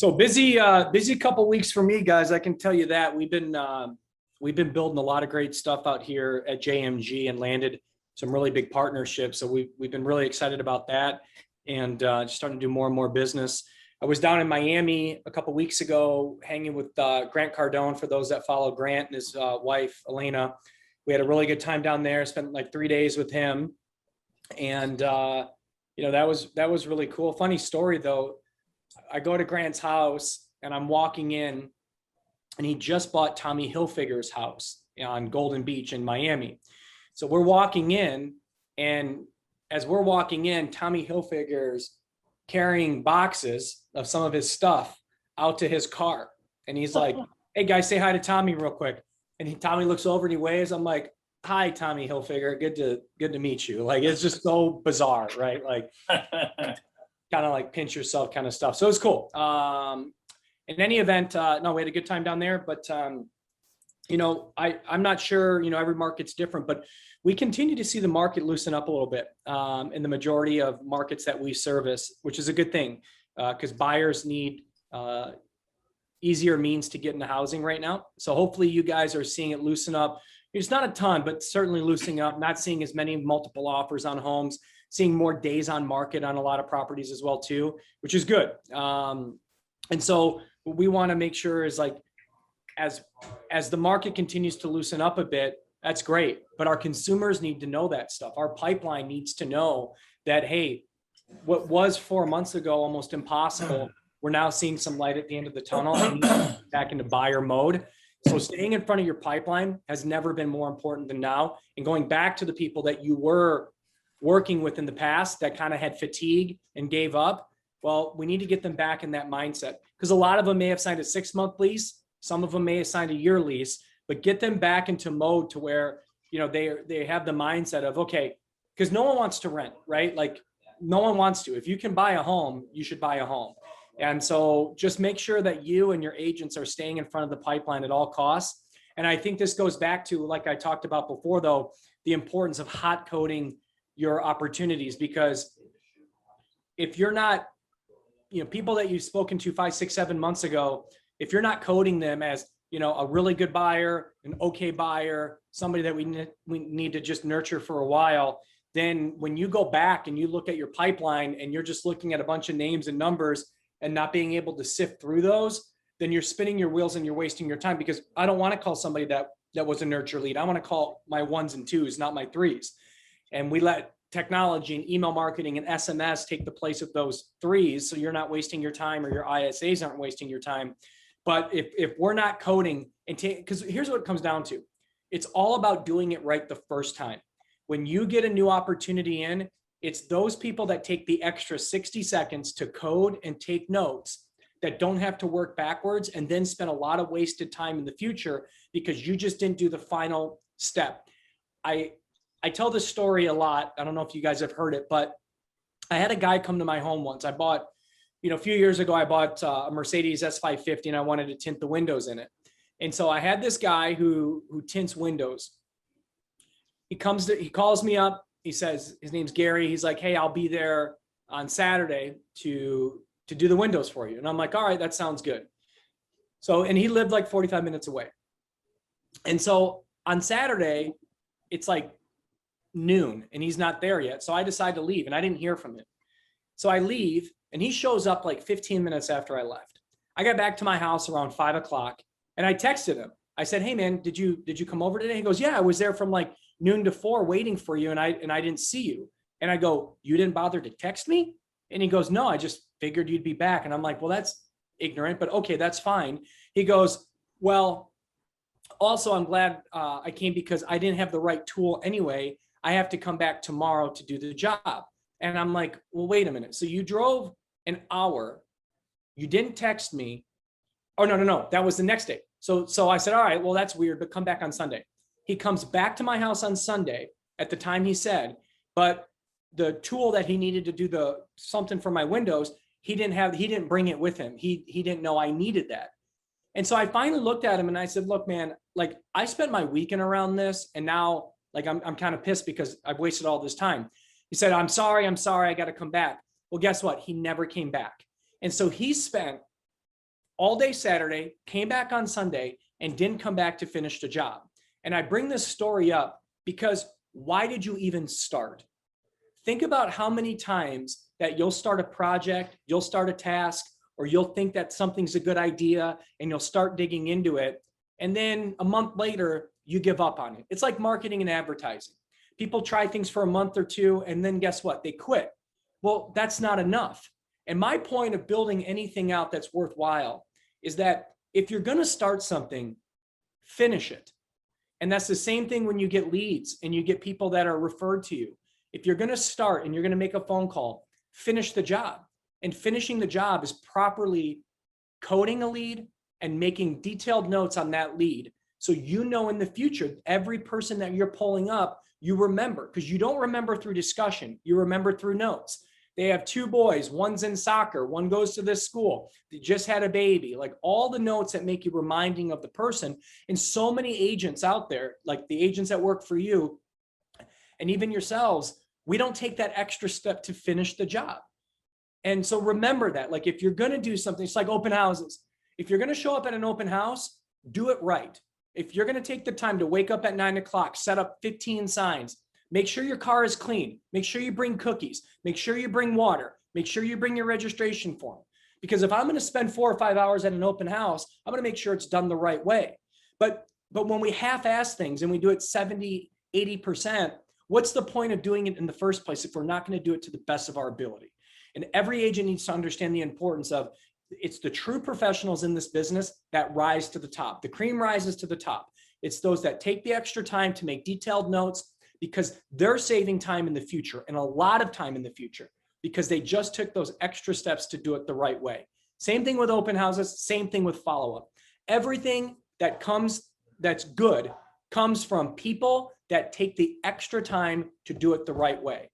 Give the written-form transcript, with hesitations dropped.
So busy, busy couple weeks for me, guys. I can tell you that we've been building a lot of great stuff out here at JMG and landed some really big partnerships. So we've been really excited about that and just starting to do more and more business. I was down in Miami a couple weeks ago, hanging with Grant Cardone. For those that follow Grant and his wife Elena, we had a really good time down there. Spent like 3 days with him, and that was really cool. Funny story though. I go to Grant's house and I'm walking in, and he just bought Tommy Hilfiger's house on Golden Beach in Miami. So we're walking in, and as we're walking in, Tommy Hilfiger's carrying boxes of some of his stuff out to his car. And he's like, "Hey guys, say hi to Tommy real quick." And Tommy looks over and he waves. I'm like, "Hi, Tommy Hilfiger. Good to meet you." Like, it's just so bizarre, right? Like, kind of like pinch yourself kind of stuff. So it's cool. In any event, no, we had a good time down there, but I'm not sure, every market's different, but we continue to see the market loosen up a little bit in the majority of markets that we service, which is a good thing because buyers need easier means to get into housing right now. So hopefully you guys are seeing it loosen up. It's not a ton, but certainly loosening up, not seeing as many multiple offers on homes, seeing more days on market on a lot of properties as well too, which is good. And so what we want to make sure is, like, as the market continues to loosen up a bit, that's great. But our consumers need to know that stuff. Our pipeline needs to know that, hey, what was 4 months ago almost impossible, we're now seeing some light at the end of the tunnel and back into buyer mode. So staying in front of your pipeline has never been more important than now. And going back to the people that you were working with in the past that kind of had fatigue and gave up, well, we need to get them back in that mindset, because a lot of them may have signed a 6-month lease. Some of them may have signed a year lease, but get them back into mode to where, they have the mindset of, okay, because no one wants to rent, right? Like, no one wants to. If you can buy a home, you should buy a home. And so just make sure that you and your agents are staying in front of the pipeline at all costs. And I think this goes back to, like I talked about before, though, the importance of hot coding your opportunities, because if you're not, people that you've spoken to 5, 6, 7 months ago, if you're not coding them as, a really good buyer, an okay buyer, somebody that we need to just nurture for a while, then when you go back and you look at your pipeline and you're just looking at a bunch of names and numbers and not being able to sift through those, then you're spinning your wheels and you're wasting your time, because I don't want to call somebody that was a nurture lead. I want to call my 1s and 2s, not my 3s. And we let technology and email marketing and SMS take the place of those 3s. So you're not wasting your time, or your ISAs aren't wasting your time. But if we're not coding and because here's what it comes down to. It's all about doing it right the first time. When you get a new opportunity in, it's those people that take the extra 60 seconds to code and take notes that don't have to work backwards and then spend a lot of wasted time in the future because you just didn't do the final step. I tell this story a lot. I don't know if you guys have heard it, but I had a guy come to my home once. I bought, a few years ago, I bought a Mercedes S550 and I wanted to tint the windows in it. And so I had this guy who tints windows. He calls me up. He says, his name's Gary. He's like, "Hey, I'll be there on Saturday to do the windows for you." And I'm like, "All right, that sounds good." So, and he lived like 45 minutes away. And so on Saturday, it's like noon and he's not there yet. So I decide to leave, and I didn't hear from him. So I leave, and he shows up like 15 minutes after I left. I got back to my house around 5 o'clock, and I texted him. I said, "Hey man, did you come over today?" He goes, "Yeah, I was there from like noon to 4 waiting for you, and I didn't see you." And I go, "You didn't bother to text me?" And he goes, "No, I just figured you'd be back." And I'm like, "Well, that's ignorant, but okay, that's fine." He goes, "Well, also, I'm glad I came because I didn't have the right tool anyway. I have to come back tomorrow to do the job." And I'm like, "Well, wait a minute. So you drove an hour, you didn't text me." Oh, no. That was the next day. So I said, "All right, well, that's weird, but come back on Sunday." He comes back to my house on Sunday at the time he said, but the tool that he needed to do something for my windows, he didn't bring it with him. He didn't know I needed that. And so I finally looked at him and I said, "Look, man, like, I spent my weekend around this, and now like I'm kind of pissed because I've wasted all this time." He said, I'm sorry, I got to come back." Well, guess what? He never came back. And so he spent all day Saturday, came back on Sunday, and didn't come back to finish the job. And I bring this story up because why did you even start? Think about how many times that you'll start a project, you'll start a task, or you'll think that something's a good idea and you'll start digging into it. And then a month later, you give up on it. It's like marketing and advertising. People try things for a month or two, and then guess what? They quit. Well, that's not enough. And my point of building anything out that's worthwhile is that if you're going to start something, finish it. And that's the same thing when you get leads and you get people that are referred to you. If you're going to start and you're going to make a phone call, finish the job. And finishing the job is properly coding a lead and making detailed notes on that lead. So you know in the future, every person that you're pulling up, you remember, because you don't remember through discussion, you remember through notes. They have 2 boys, one's in soccer, one goes to this school, they just had a baby, like all the notes that make you reminding of the person. And so many agents out there, like the agents that work for you and even yourselves, we don't take that extra step to finish the job. And so remember that, like if you're going to do something, it's like open houses. If you're going to show up at an open house, do it right. If you're going to take the time to wake up at 9 o'clock, set up 15 signs, make sure your car is clean, make sure you bring cookies, make sure you bring water, make sure you bring your registration form. Because if I'm going to spend 4 or 5 hours at an open house, I'm going to make sure it's done the right way. But when we half-ass things and we do it 70, 80%, what's the point of doing it in the first place if we're not going to do it to the best of our ability? And every agent needs to understand the importance of it's the true professionals in this business that rise to the top. The cream rises to the top. It's those that take the extra time to make detailed notes because they're saving time in the future and a lot of time in the future because they just took those extra steps to do it the right way. Same thing with open houses, same thing with follow-up. Everything that comes that's good comes from people that take the extra time to do it the right way.